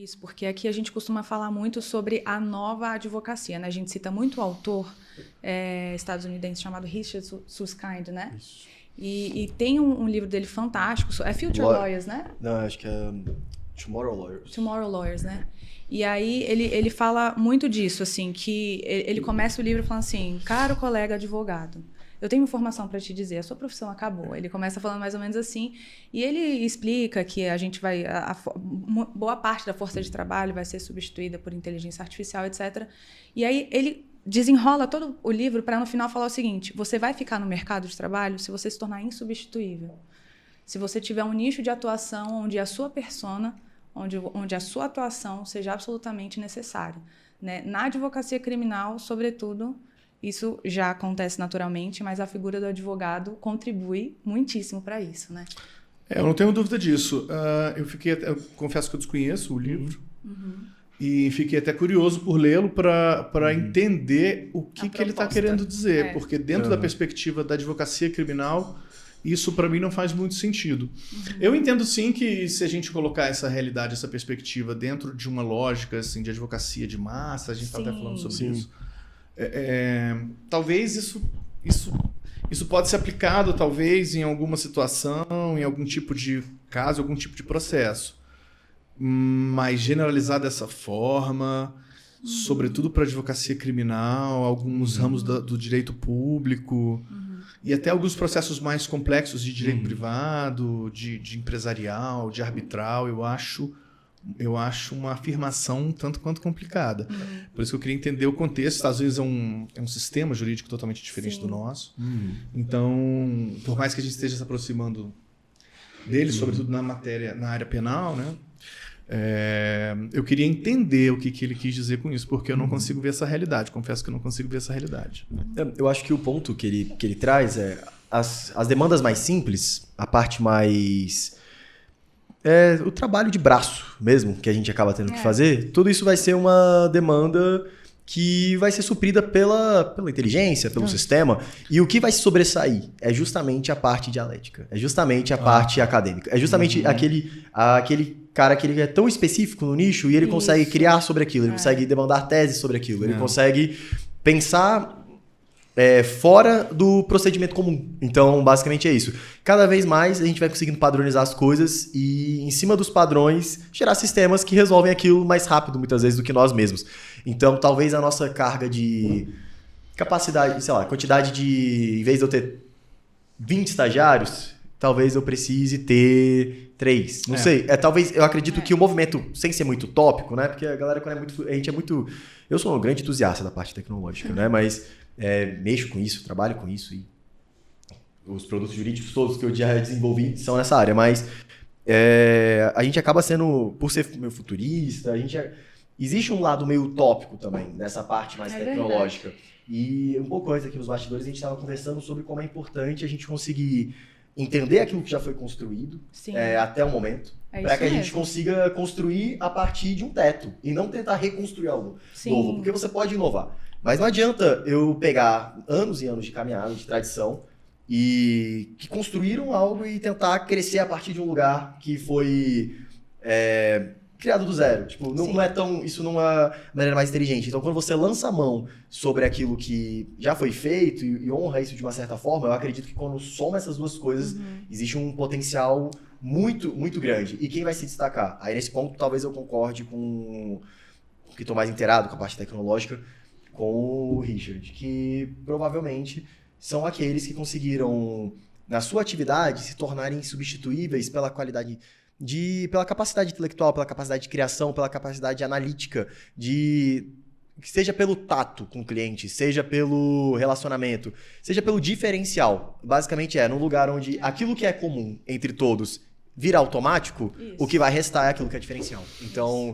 isso, porque aqui a gente costuma falar muito sobre a nova advocacia, né? A gente cita muito o autor estadunidense chamado Richard Susskind, né? Isso. E tem um livro dele fantástico, é Future Lawyers, né? Não, acho que é Tomorrow Lawyers. Tomorrow Lawyers, né? E aí ele fala muito disso, assim, que ele começa o livro falando assim, caro colega advogado, eu tenho informação para te dizer, a sua profissão acabou. Ele começa falando mais ou menos assim, e ele explica que a gente vai, boa parte da força de trabalho vai ser substituída por inteligência artificial, etc. E aí ele desenrola todo o livro para no final falar o seguinte, você vai ficar no mercado de trabalho se você se tornar insubstituível. Se você tiver um nicho de atuação onde a sua persona, onde a sua atuação seja absolutamente necessária, né? Na advocacia criminal, sobretudo, isso já acontece naturalmente, mas a figura do advogado contribui muitíssimo para isso, né? Eu não tenho dúvida disso. Eu confesso que eu desconheço o livro e fiquei até curioso por lê-lo para entender o que ele está querendo dizer, porque dentro da perspectiva da advocacia criminal, isso para mim não faz muito sentido. Eu entendo sim que se a gente colocar essa realidade, essa perspectiva dentro de uma lógica assim, de advocacia de massa, a gente está até falando sobre isso. Talvez isso pode ser aplicado talvez em alguma situação, em algum tipo de caso, algum tipo de processo. Mas generalizar dessa forma, sobretudo para a advocacia criminal, alguns ramos do direito público, e até alguns processos mais complexos de direito privado, de empresarial, de arbitral, eu acho uma afirmação tanto quanto complicada. Por isso que eu queria entender o contexto. Os Estados Unidos é um sistema jurídico totalmente diferente do nosso. Então, por mais que a gente esteja se aproximando dele, sobretudo na área penal, né? Eu queria entender o que ele quis dizer com isso, porque eu não consigo ver essa realidade. Confesso que eu não consigo ver essa realidade. Eu acho que o ponto que ele traz é as demandas mais simples, a parte mais... o trabalho de braço mesmo, que a gente acaba tendo que fazer, tudo isso vai ser uma demanda que vai ser suprida pela inteligência, pelo sistema. E o que vai se sobressair é justamente a parte dialética, é justamente a parte acadêmica, é justamente aquele cara que ele é tão específico no nicho e ele consegue criar sobre aquilo, ele consegue demandar teses sobre aquilo, ele consegue pensar fora do procedimento comum. Então, basicamente é isso. Cada vez mais a gente vai conseguindo padronizar as coisas e, em cima dos padrões, gerar sistemas que resolvem aquilo mais rápido, muitas vezes, do que nós mesmos. Então, talvez a nossa carga de capacidade, sei lá, quantidade de... Em vez de eu ter 20 estagiários, talvez eu precise ter 3. Não sei. Talvez, eu acredito que o movimento, sem ser muito utópico, né? Porque a galera, quando a gente é muito... Eu sou um grande entusiasta da parte tecnológica, né? Mas... mexo com isso, trabalho com isso e os produtos jurídicos todos que eu já desenvolvi são nessa área, mas a gente acaba sendo, por ser meio futurista, existe um lado meio utópico também nessa parte mais tecnológica. E um pouco antes aqui nos bastidores a gente estava conversando sobre como é importante a gente conseguir entender aquilo que já foi construído até o momento, para que a gente consiga construir a partir de um teto e não tentar reconstruir algo novo, porque você pode inovar. Mas não adianta eu pegar anos e anos de caminhada, de tradição, e que construíram algo e tentar crescer a partir de um lugar que foi criado do zero. Tipo, isso não é a maneira mais inteligente. Então, quando você lança a mão sobre aquilo que já foi feito e honra isso de uma certa forma, eu acredito que quando soma essas duas coisas, existe um potencial muito, muito grande. E quem vai se destacar? Aí, nesse ponto, talvez eu concorde com que estou mais inteirado com a parte tecnológica, com o Richard, que provavelmente são aqueles que conseguiram, na sua atividade, se tornarem insubstituíveis pela qualidade pela capacidade intelectual, pela capacidade de criação, pela capacidade analítica, seja pelo tato com o cliente, seja pelo relacionamento, seja pelo diferencial. Basicamente num lugar onde aquilo que é comum entre todos vira automático, o que vai restar é aquilo que é diferencial. Então...